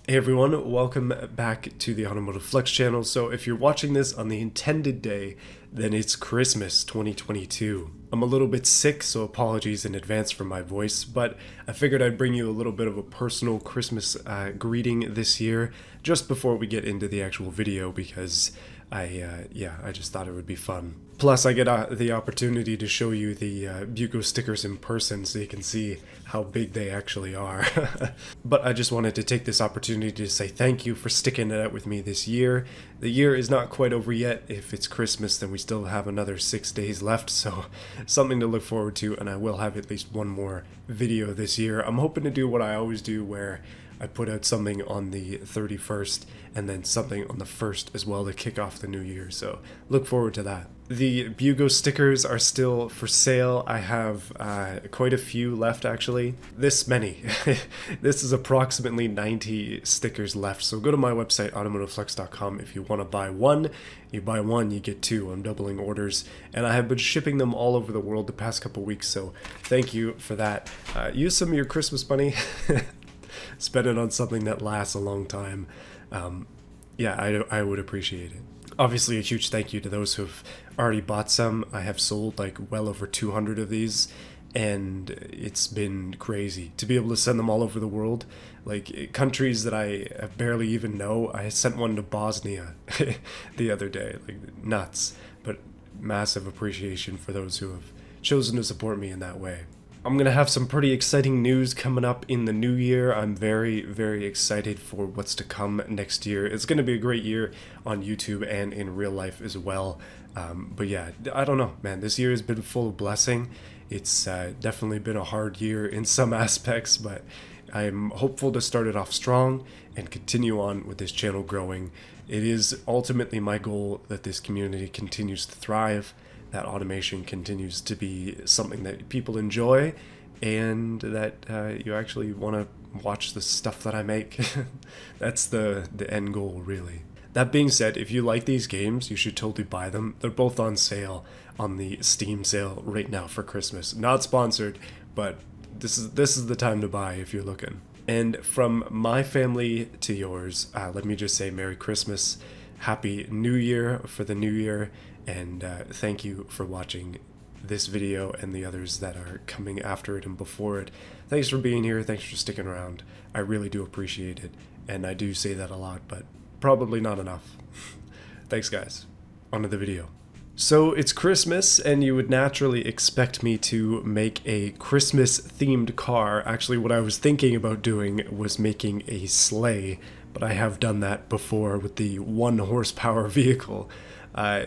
Hey everyone, welcome back to the Automotive Flux channel. So if you're watching this on the intended day, then it's Christmas 2022. I'm a little bit sick, so apologies in advance for my voice, but I figured I'd bring you a little bit of a personal Christmas greeting this year, just before we get into the actual video, because I just thought it would be fun. Plus, I get the opportunity to show you the Bugo stickers in person so you can see how big they actually are. But I just wanted to take this opportunity to say thank you for sticking it out with me this year. The year is not quite over yet. If it's Christmas, then we still have another 6 days left, so something to look forward to, and I will have at least one more video this year. I'm hoping to do what I always do, where I put out something on the 31st and then something on the 1st as well to kick off the new year, so look forward to that. The Bugo stickers are still for sale. I have quite a few left, actually. This many. This is approximately 90 stickers left, so go to my website, automotiveflux.com, if you want to buy one. You buy one, you get two. I'm doubling orders, and I have been shipping them all over the world the past couple weeks, so thank you for that. Use some of your Christmas money. Spend it on something that lasts a long time. I would appreciate it. Obviously, a huge thank you to those who've already bought some. I have sold like well over 200 of these, and it's been crazy to be able to send them all over the world. Like countries that I barely even know. I sent one to Bosnia the other day. Like nuts, but massive appreciation for those who have chosen to support me in that way. I'm going to have some pretty exciting news coming up in the new year. I'm very, very excited for what's to come next year. It's going to be a great year on YouTube and in real life as well. But yeah, I don't know, man. This year has been full of blessing. It's definitely been a hard year in some aspects, but I'm hopeful to start it off strong and continue on with this channel growing. It is ultimately my goal that this community continues to thrive, that automation continues to be something that people enjoy, and that you actually want to watch the stuff that I make. That's the end goal, really. That being said, if you like these games, you should totally buy them. They're both on sale on the Steam sale right now for Christmas. Not sponsored, but this is the time to buy if you're looking. And from my family to yours, let me just say Merry Christmas, Happy New Year for the new year, and thank you for watching this video and the others that are coming after it and before it. Thanks for being here. Thanks for sticking around. I really do appreciate it. And I do say that a lot, but probably not enough. Thanks, guys. On to the video. So it's Christmas, and you would naturally expect me to make a Christmas-themed car. Actually, what I was thinking about doing was making a sleigh, but I have done that before with the 1 horsepower vehicle.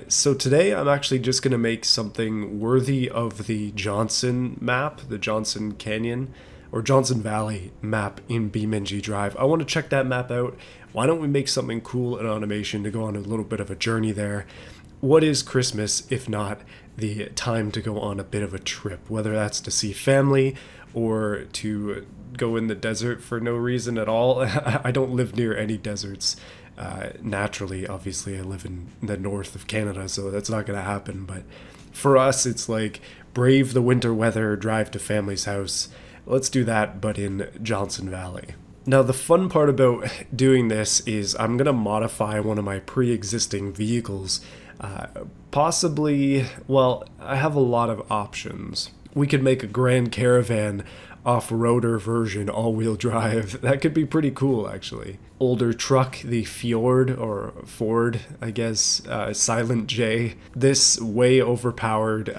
So today I'm actually just going to make something worthy of the Johnson map, the Johnson Canyon, or Johnson Valley map in BeamNG.drive. I want to check that map out. Why don't we make something cool in automation to go on a little bit of a journey there? What is Christmas if not the time to go on a bit of a trip, whether that's to see family or to go in the desert for no reason at all? I don't live near any deserts. Naturally, obviously, I live in the north of Canada, so that's not going to happen. But for us, it's like brave the winter weather, drive to family's house. Let's do that, but in Johnson Valley. Now, the fun part about doing this is I'm going to modify one of my pre-existing vehicles. Possibly, well, I have a lot of options. We could make a Grand Caravan off-roader version, all-wheel drive. That could be pretty cool, actually. Older truck, the Fjord, or Ford, I guess, Silent J. This way overpowered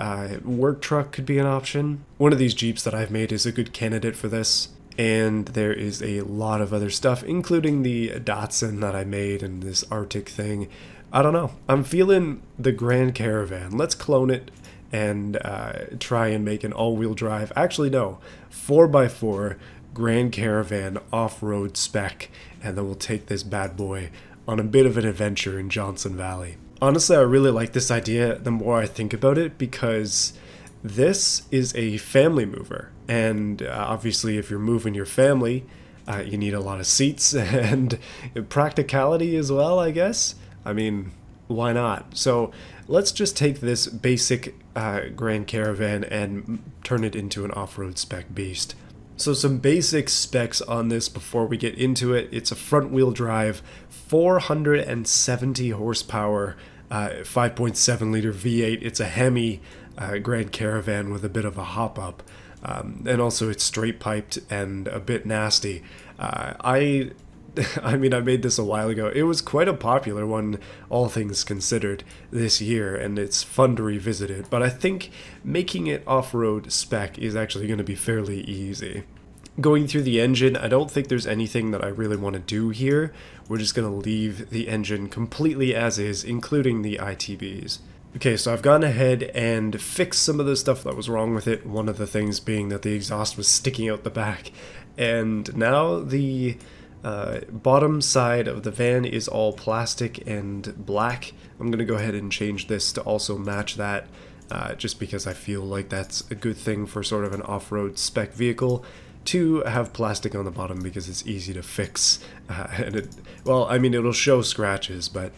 work truck could be an option. One of these Jeeps that I've made is a good candidate for this. And there is a lot of other stuff, including the Datsun that I made and this Arctic thing. I don't know. I'm feeling the Grand Caravan. Let's clone it and try and make an all-wheel drive. Actually, no. 4x4 Grand Caravan off-road spec. And then we'll take this bad boy on a bit of an adventure in Johnson Valley. Honestly, I really like this idea the more I think about it, because this is a family mover. And obviously, if you're moving your family, you need a lot of seats and practicality as well, I guess. I mean, why not? So let's just take this basic Grand Caravan and turn it into an off-road spec beast. So some basic specs on this before we get into it. It's a front wheel drive, 470 horsepower, 5.7 liter V8. It's a Hemi Grand Caravan with a bit of a hop up. And also it's straight piped and a bit nasty. I mean, I made this a while ago. It was quite a popular one, all things considered, this year, and it's fun to revisit it. But I think making it off-road spec is actually going to be fairly easy. Going through the engine, I don't think there's anything that I really want to do here. We're just going to leave the engine completely as is, including the ITBs. Okay, so I've gone ahead and fixed some of the stuff that was wrong with it. One of the things being that the exhaust was sticking out the back. And now the bottom side of the van is all plastic and black. I'm going to go ahead and change this to also match that, just because I feel like that's a good thing for sort of an off-road spec vehicle, to have plastic on the bottom because it's easy to fix. Well, I mean, it'll show scratches, but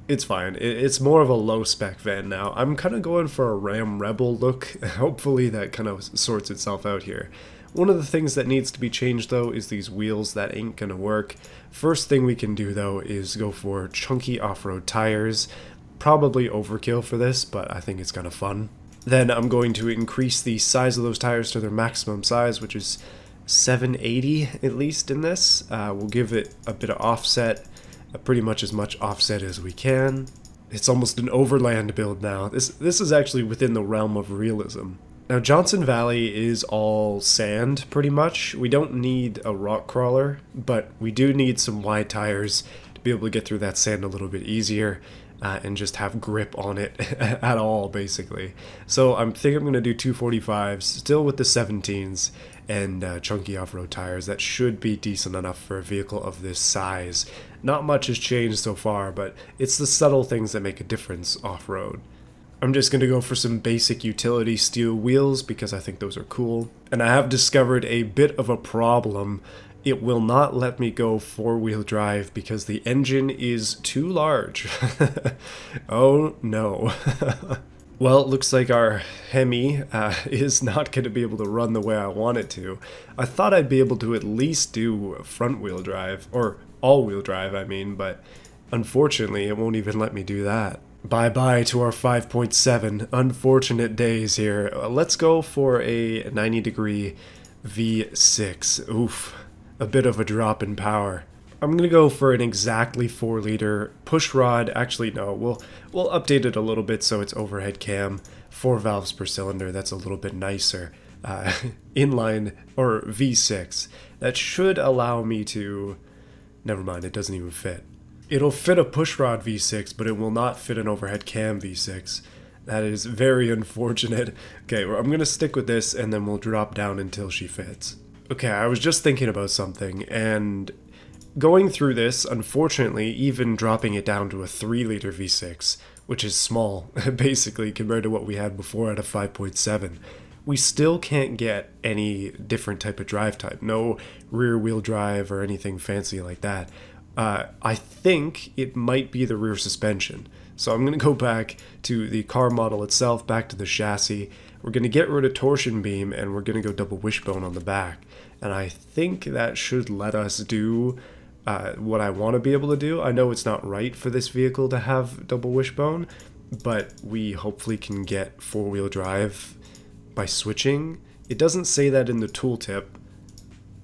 it's fine. It's more of a low-spec van now. I'm kind of going for a Ram Rebel look. Hopefully that kind of sorts itself out here. One of the things that needs to be changed, though, is these wheels. That ain't gonna work. First thing we can do, though, is go for chunky off-road tires. Probably overkill for this, but I think it's kind of fun. Then I'm going to increase the size of those tires to their maximum size, which is 780 at least in this. We'll give it a bit of offset, pretty much as much offset as we can. It's almost an overland build now. This is actually within the realm of realism. Now, Johnson Valley is all sand, pretty much. We don't need a rock crawler, but we do need some wide tires to be able to get through that sand a little bit easier and just have grip on it at all, basically. So I think I'm going to do 245s, still with the 17s, and chunky off-road tires. That should be decent enough for a vehicle of this size. Not much has changed so far, but it's the subtle things that make a difference off-road. I'm just going to go for some basic utility steel wheels because I think those are cool. And I have discovered a bit of a problem. It will not let me go four-wheel drive because the engine is too large. Oh no. Well, it looks like our Hemi is not going to be able to run the way I want it to. I thought I'd be able to at least do front-wheel drive, or all-wheel drive, I mean, but unfortunately it won't even let me do that. Bye-bye to our 5.7. Unfortunate days here. Let's go for a 90-degree V6. Oof. A bit of a drop in power. I'm going to go for an exactly 4-liter push rod. Actually, no. We'll update it a little bit so it's overhead cam. 4 valves per cylinder. That's a little bit nicer. Inline, or V6. That should allow me to... Never mind, it doesn't even fit. It'll fit a pushrod V6, but it will not fit an overhead cam V6. That is very unfortunate. Okay, well, I'm going to stick with this, and then we'll drop down until she fits. Okay, I was just thinking about something, and going through this, unfortunately, even dropping it down to a 3-liter V6, which is small, basically, compared to what we had before at a 5.7, we still can't get any different type of drive type. No rear-wheel drive or anything fancy like that. I think it might be the rear suspension. So I'm going to go back to the car model itself, back to the chassis. We're going to get rid of torsion beam, and we're going to go double wishbone on the back. And I think that should let us do what I want to be able to do. I know it's not right for this vehicle to have double wishbone, but we hopefully can get four-wheel drive by switching. It doesn't say that in the tooltip.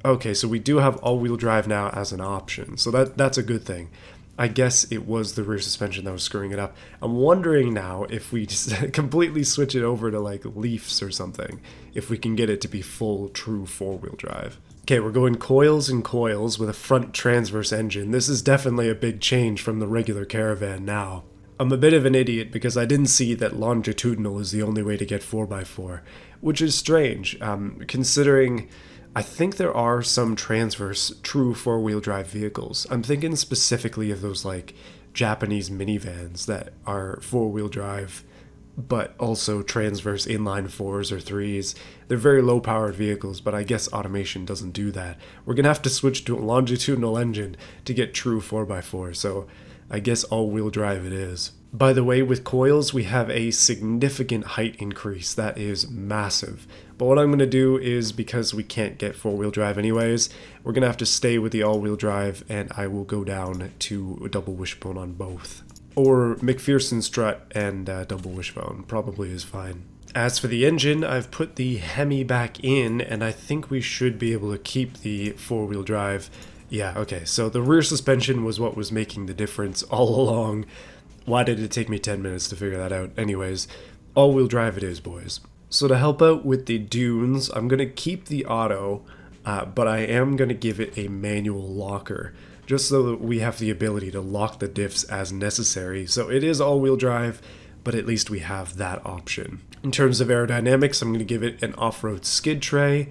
Okay, so we do have all-wheel drive now as an option, so that's a good thing. I guess it was the rear suspension that was screwing it up. I'm wondering now if we just completely switch it over to like Leafs or something, if we can get it to be full, true four-wheel drive. Okay, we're going coils and coils with a front transverse engine. This is definitely a big change from the regular Caravan now. I'm a bit of an idiot because I didn't see that longitudinal is the only way to get 4x4, which is strange, considering... I think there are some transverse true four-wheel drive vehicles. I'm thinking specifically of those like Japanese minivans that are four-wheel drive, but also transverse inline 4s or 3s. They're very low-powered vehicles, but I guess automation doesn't do that. We're going to have to switch to a longitudinal engine to get true 4x4, so I guess all-wheel drive it is. By the way, with coils, we have a significant height increase. That is massive. But what I'm going to do is, because we can't get four-wheel drive anyways, we're going to have to stay with the all-wheel drive, and I will go down to a double wishbone on both. Or McPherson strut and double wishbone probably is fine. As for the engine, I've put the Hemi back in, and I think we should be able to keep the four-wheel drive. Yeah, okay, so the rear suspension was what was making the difference all along. Why did it take me 10 minutes to figure that out? Anyways, all-wheel drive it is, boys. So to help out with the dunes, I'm going to keep the auto, but I am going to give it a manual locker, just so that we have the ability to lock the diffs as necessary. So it is all-wheel drive, but at least we have that option. In terms of aerodynamics, I'm going to give it an off-road skid tray,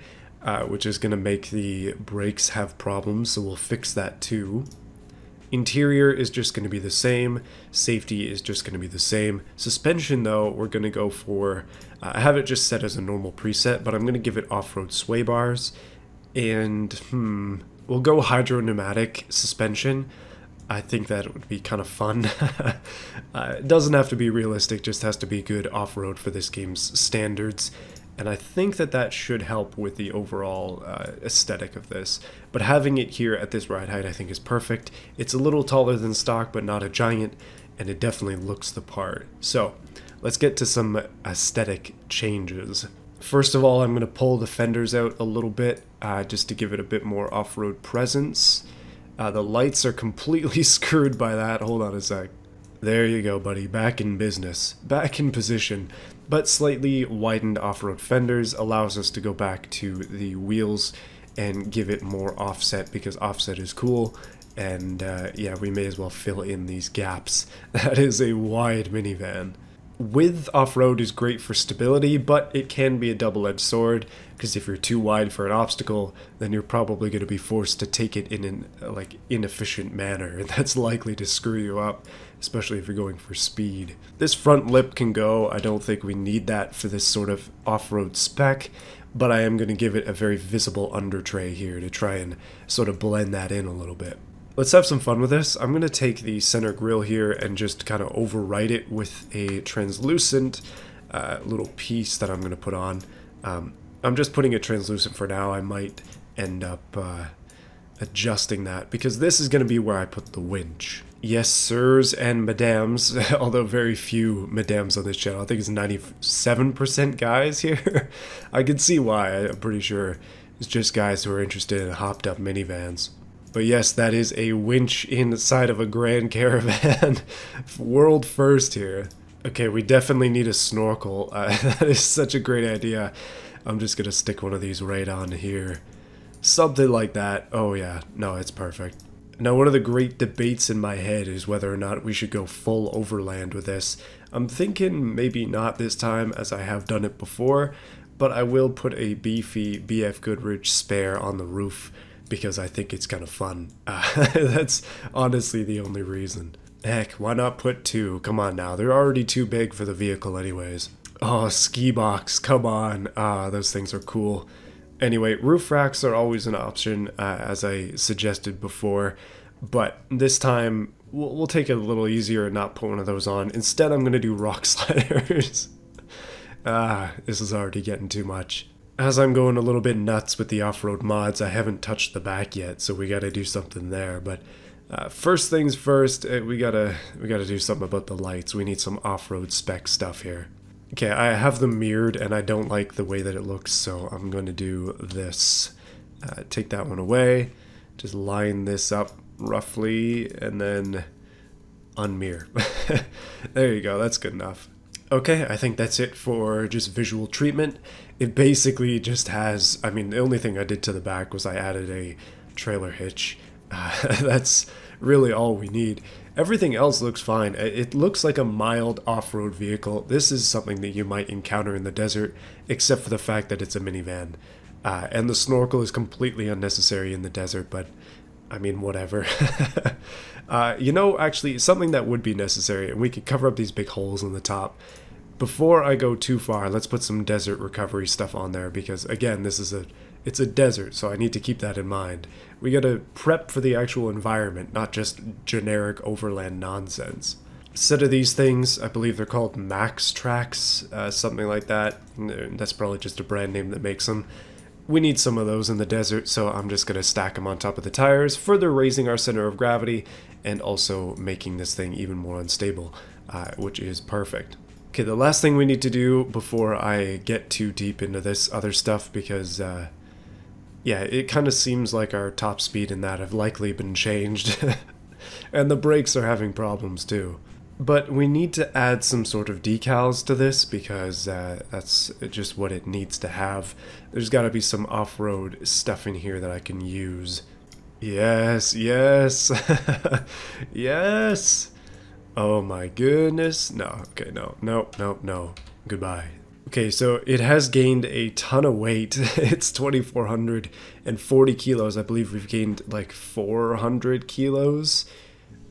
which is going to make the brakes have problems, so we'll fix that too. Interior is just going to be the same. Safety is just going to be the same. Suspension, though, we're going to go for... I have it just set as a normal preset, but I'm going to give it off-road sway bars. And, we'll go hydro pneumatic suspension. I think that would be kind of fun. It doesn't have to be realistic, just has to be good off-road for this game's standards. And I think that that should help with the overall aesthetic of this. But having it here at this ride height I think is perfect. It's a little taller than stock, but not a giant, and it definitely looks the part. So, let's get to some aesthetic changes. First of all, I'm going to pull the fenders out a little bit, just to give it a bit more off-road presence. The lights are completely screwed by that. Hold on a sec. There you go, buddy. Back in business. Back in position. But slightly widened off-road fenders allows us to go back to the wheels and give it more offset, because offset is cool. And yeah, we may as well fill in these gaps. That is a wide minivan. Width off-road is great for stability, but it can be a double-edged sword, because if you're too wide for an obstacle, then you're probably going to be forced to take it in an inefficient manner, and that's likely to screw you up, especially if you're going for speed. This front lip can go. I don't think we need that for this sort of off-road spec, but I am going to give it a very visible under tray here to try and sort of blend that in a little bit. Let's have some fun with this. I'm going to take the center grille here and just kind of overwrite it with a translucent little piece that I'm going to put on. I'm just putting it translucent for now. I might end up adjusting that, because this is going to be where I put the winch. Yes, sirs and madams, although very few madams on this channel. I think it's 97% guys here. I can see why. I'm pretty sure it's just guys who are interested in hopped up minivans. But yes, that is a winch inside of a Grand Caravan. World first here. Okay, we definitely need a snorkel. That is such a great idea. I'm just going to stick one of these right on here. Something like that. Oh yeah, no, it's perfect. Now, one of the great debates in my head is whether or not we should go full overland with this. I'm thinking maybe not this time, as I have done it before, but I will put a beefy BF Goodrich spare on the roof, because I think it's kind of fun. That's honestly the only reason. Heck, why not put two? Come on now, they're already too big for the vehicle anyways. Oh, ski box, come on. Those things are cool. Anyway, roof racks are always an option, as I suggested before, but this time we'll take it a little easier and not put one of those on. Instead, I'm going to do rock sliders. This is already getting too much. As I'm going a little bit nuts with the off-road mods, I haven't touched the back yet, so we gotta do something there. But first things first, we gotta do something about the lights. We need some off-road spec stuff here. Okay, I have them mirrored, and I don't like the way that it looks, so I'm going to do this. Take that one away, just line this up roughly, and then unmirror. There you go, that's good enough. Okay, I think that's it for just visual treatment. It basically just has, I mean, the only thing I did to the back was I added a trailer hitch. That's really all we need. Everything else looks fine. It looks like a mild off-road vehicle. This is something that you might encounter in the desert, except for the fact that it's a minivan. And the snorkel is completely unnecessary in the desert, but I mean, whatever. You know, actually, something that would be necessary, and we could cover up these big holes in the top. Before I go too far, let's put some desert recovery stuff on there, because again, it's a desert, so I need to keep that in mind. We gotta prep for the actual environment, not just generic overland nonsense. set of these things. I believe they're called Max Tracks, something like that. That's probably just a brand name that makes them. We need some of those in the desert, so I'm just going to stack them on top of the tires, further raising our center of gravity and also making this thing even more unstable, which is perfect. Okay, the last thing we need to do before I get too deep into this other stuff, because yeah, it kind of seems like our top speed in that have likely been changed. And the brakes are having problems too. But we need to add some sort of decals to this, because that's just what it needs to have. There's got to be some off-road stuff in here that I can use. Yes, yes, yes. Oh my goodness. No, okay, no, no, no, no. Goodbye. Okay, so it has gained a ton of weight. It's 2,440 kilos. I believe we've gained like 400 kilos.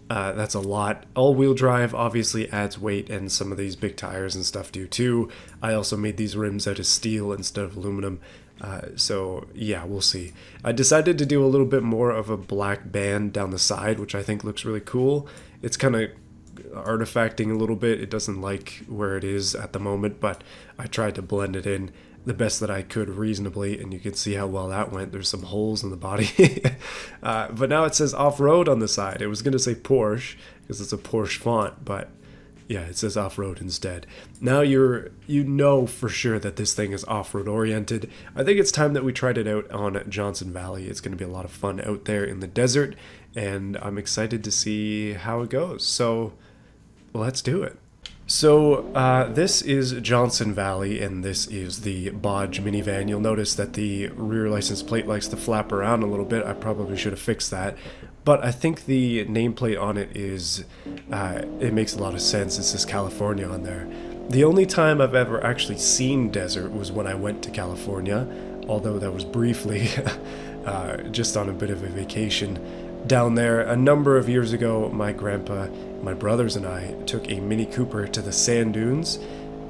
That's a lot. All-wheel drive obviously adds weight, and some of these big tires and stuff do too. I also made these rims out of steel instead of aluminum. So yeah, we'll see. I decided to do a little bit more of a black band down the side, which I think looks really cool. It's kind of artifacting a little bit. It doesn't like where it is at the moment, but I tried to blend it in the best that I could reasonably, and you can see how well that went. There's some holes in the body. But now it says off-road on the side. It was going to say Porsche because it's a Porsche font, but yeah, it says off-road instead. Now you know for sure that this thing is off-road oriented. I think it's time that we tried it out on Johnson Valley. It's going to be a lot of fun out there in the desert, and I'm excited to see how it goes. So let's do it. So this is Johnson Valley, and this is the Bodge minivan. You'll notice that the rear license plate likes to flap around a little bit. I probably should have fixed that, but I think the nameplate on it is, it makes a lot of sense. It says California on there. The only time I've ever actually seen desert was when I went to California, although that was briefly, just on a bit of a vacation down there. A number of years ago, my grandpa, my brothers and I took a Mini Cooper to the sand dunes,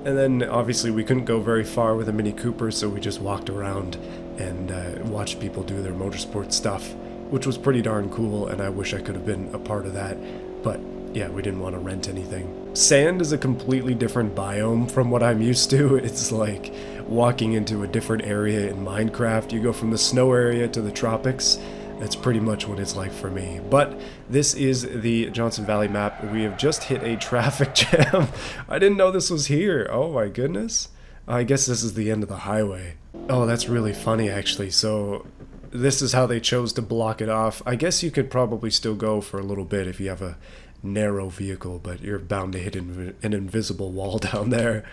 and then obviously we couldn't go very far with a Mini Cooper, so we just walked around and watched people do their motorsport stuff, which was pretty darn cool, and I wish I could have been a part of that, but yeah, we didn't want to rent anything. Sand is a completely different biome from what I'm used to. It's like walking into a different area in Minecraft. You go from the snow area to the tropics. That's pretty much what it's like for me. But this is the Johnson Valley map. We have just hit a traffic jam. I didn't know this was here. Oh my goodness. I guess this is the end of the highway. Oh, that's really funny actually. So this is how they chose to block it off. I guess you could probably still go for a little bit if you have a narrow vehicle, but you're bound to hit an invisible wall down there.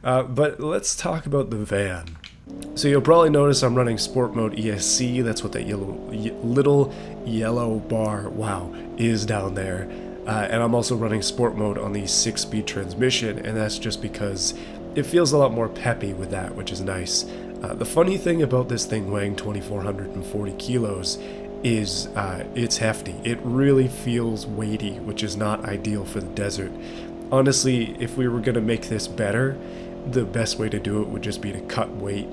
But let's talk about the van. So you'll probably notice I'm running Sport Mode ESC. That's what that little yellow bar, wow, is down there. And I'm also running Sport Mode on the 6-speed transmission, and that's just because it feels a lot more peppy with that, which is nice. The funny thing about this thing weighing 2,440 kilos is it's hefty. It really feels weighty, which is not ideal for the desert. Honestly, if we were going to make this better, the best way to do it would just be to cut weight,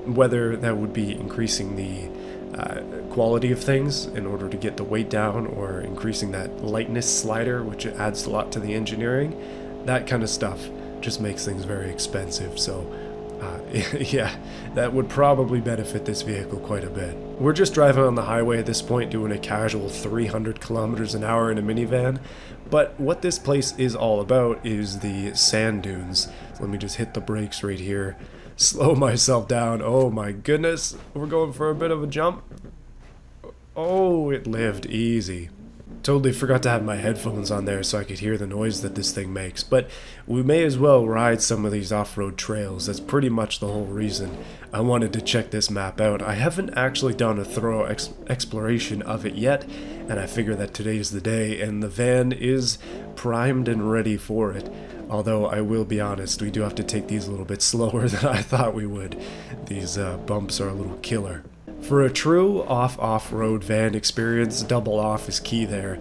whether that would be increasing the quality of things in order to get the weight down, or increasing that lightness slider, which adds a lot to the engineering. That kind of stuff just makes things very expensive, so yeah, that would probably benefit this vehicle quite a bit. We're just driving on the highway at this point, doing a casual 300 kilometers an hour in a minivan, but what this place is all about is the sand dunes. So let me just hit the brakes right here, slow myself down. Oh my goodness, we're going for a bit of a jump. Oh, it lived easy. Totally forgot to have my headphones on there so I could hear the noise that this thing makes, but we may as well ride some of these off-road trails. That's pretty much the whole reason I wanted to check this map out. I haven't actually done a thorough exploration of it yet, and I figure that today's the day, and the van is primed and ready for it. Although I will be honest, we do have to take these a little bit slower than I thought we would. These bumps are a little killer. For a true off-road van experience, double off is key there.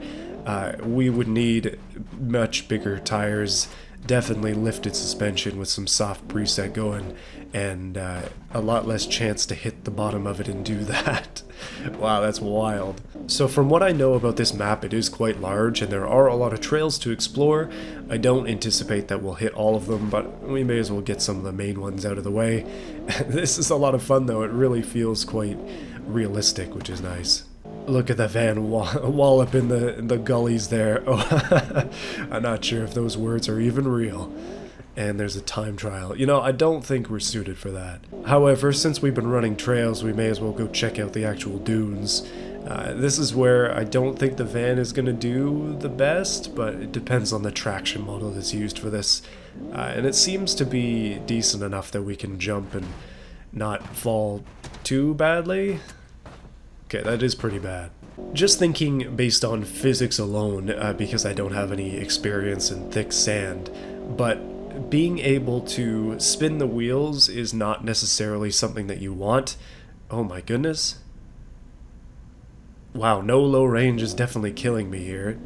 We would need much bigger tires Definitely lifted suspension with some soft preset going, and a lot less chance to hit the bottom of it and do that. Wow, that's wild. So from what I know about this map, it is quite large and there are a lot of trails to explore. I don't anticipate that we'll hit all of them, but we may as well get some of the main ones out of the way. This is a lot of fun though, it really feels quite realistic, which is nice. Look at the van wallop in the gullies there. Oh, I'm not sure if those words are even real. And there's a time trial. You know, I don't think we're suited for that. However, since we've been running trails, we may as well go check out the actual dunes. This is where I don't think the van is going to do the best, but it depends on the traction model that's used for this. And it seems to be decent enough that we can jump and not fall too badly. Okay, that is pretty bad. Just thinking based on physics alone, because I don't have any experience in thick sand, but being able to spin the wheels is not necessarily something that you want. Oh my goodness. Wow, no low range is definitely killing me here.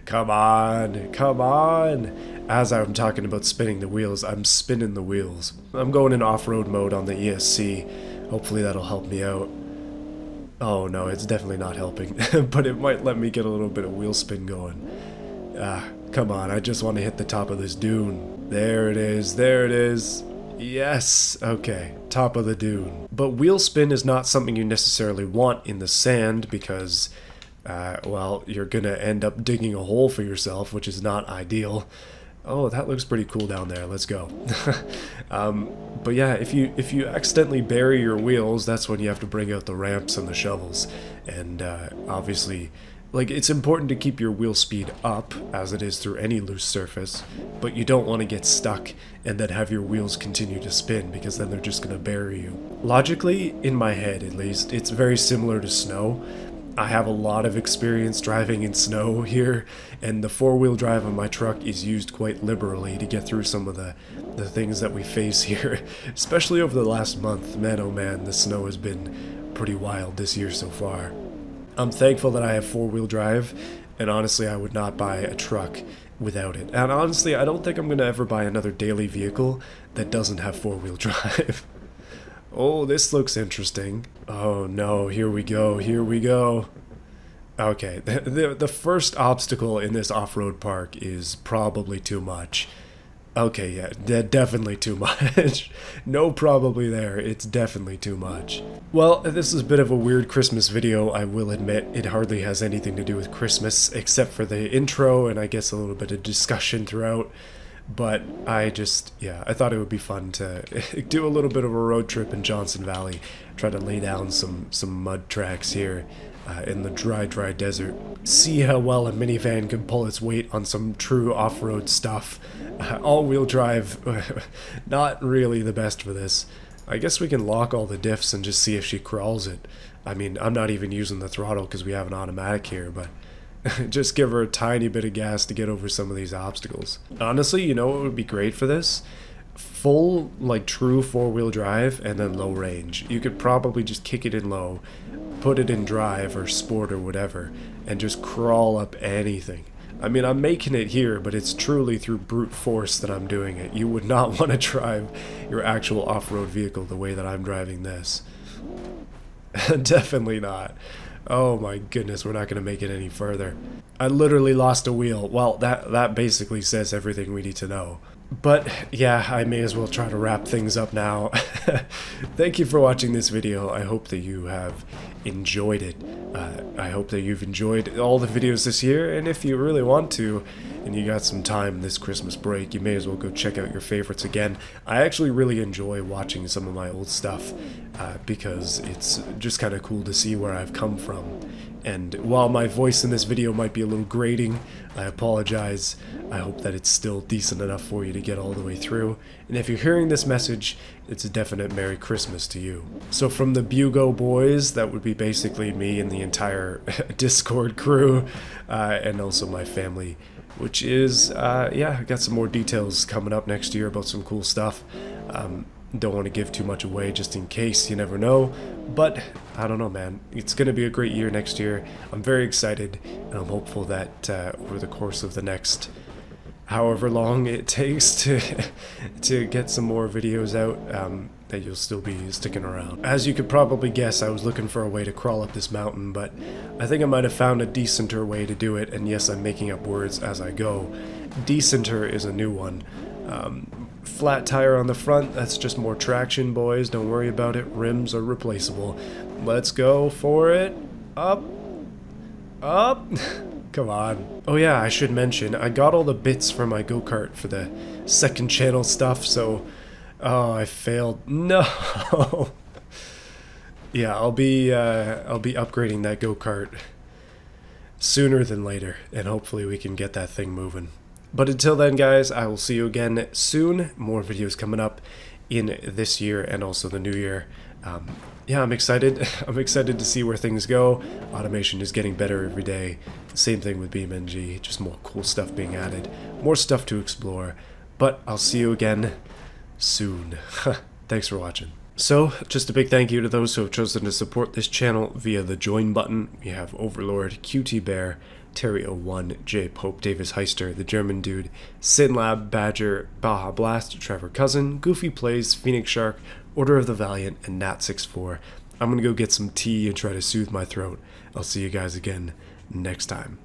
Come on, come on. As I'm talking about spinning the wheels, I'm spinning the wheels. I'm going in off-road mode on the ESC. Hopefully that'll help me out. Oh no, it's definitely not helping, but it might let me get a little bit of wheel spin going. Come on, I just want to hit the top of this dune. There it is, there it is. Yes, okay, top of the dune. But wheel spin is not something you necessarily want in the sand because, well, you're gonna end up digging a hole for yourself, which is not ideal. Oh, that looks pretty cool down there. Let's go. But yeah, if you accidentally bury your wheels, that's when you have to bring out the ramps and the shovels. And obviously, like, it's important to keep your wheel speed up, as it is through any loose surface, but you don't want to get stuck and then have your wheels continue to spin, because then they're just going to bury you. Logically, in my head at least, it's very similar to snow. I have a lot of experience driving in snow here, and the four-wheel drive on my truck is used quite liberally to get through some of the things that we face here, especially over the last month. Man, oh man, the snow has been pretty wild this year so far. I'm thankful that I have four-wheel drive, and honestly, I would not buy a truck without it. And honestly, I don't think I'm going to ever buy another daily vehicle that doesn't have four-wheel drive. Oh, this looks interesting. Oh no, here we go, here we go. Okay, the first obstacle in this off-road park is probably too much. Okay, yeah, definitely too much. No probably there, it's definitely too much. Well, this is a bit of a weird Christmas video, I will admit. It hardly has anything to do with Christmas, except for the intro and I guess a little bit of discussion throughout. But I just, yeah, I thought it would be fun to do a little bit of a road trip in Johnson Valley, try to lay down some mud tracks here in the dry desert. See how well a minivan can pull its weight on some true off-road stuff. All-wheel drive, not really the best for this. I guess we can lock all the diffs and just see if she crawls it. I mean, I'm not even using the throttle because we have an automatic here, but just give her a tiny bit of gas to get over some of these obstacles. Honestly, you know what would be great for this? Full, like, true four-wheel drive and then low range. You could probably just kick it in low, put it in drive or sport or whatever, and just crawl up anything. I mean, I'm making it here, but it's truly through brute force that I'm doing it. You would not want to drive your actual off-road vehicle the way that I'm driving this. Definitely not. Oh my goodness, we're not going to make it any further. I literally lost a wheel. Well, that basically says everything we need to know. But yeah, I may as well try to wrap things up now. Thank you for watching this video. I hope that you have enjoyed it. I hope that you've enjoyed all the videos this year, and if you really want to, and you got some time this Christmas break, you may as well go check out your favorites again. I actually really enjoy watching some of my old stuff because it's just kind of cool to see where I've come from. And while my voice in this video might be a little grating, I apologize. I hope that it's still decent enough for you to get all the way through. And if you're hearing this message, it's a definite Merry Christmas to you. So from the Bugo boys, that would be basically me and the entire Discord crew, and also my family, which is, yeah, I got some more details coming up next year about some cool stuff. Don't want to give too much away just in case, you never know, but I don't know, man. It's going to be a great year next year. I'm very excited, and I'm hopeful that over the course of the next however long it takes to to get some more videos out, that you'll still be sticking around. As you could probably guess, I was looking for a way to crawl up this mountain, but I think I might have found a decenter way to do it, and yes, I'm making up words as I go. Decenter is a new one. Flat tire on the front, that's just more traction, boys, don't worry about it. Rims are replaceable. Let's go for it. Up. Up. Come on. Oh yeah, I should mention, I got all the bits for my go-kart for the second channel stuff, so... Oh, I failed. No! Yeah, I'll be upgrading that go-kart sooner than later, and hopefully we can get that thing moving. But until then, guys, I will see you again soon. More videos coming up in this year and also the new year. Yeah, I'm excited. I'm excited to see where things go. Automation is getting better every day. Same thing with BeamNG, just more cool stuff being added, more stuff to explore. But I'll see you again soon. Thanks for watching. So, just a big thank you to those who have chosen to support this channel via the join button. We have Overlord, QT Bear, Terry01, J Pope, Davis Heister, The German Dude, Sinlab, Badger, Baja Blast, Trevor Cousin, Goofy Plays, Phoenix Shark, Order of the Valiant, and Nat64. I'm gonna go get some tea and try to soothe my throat. I'll see you guys again next time.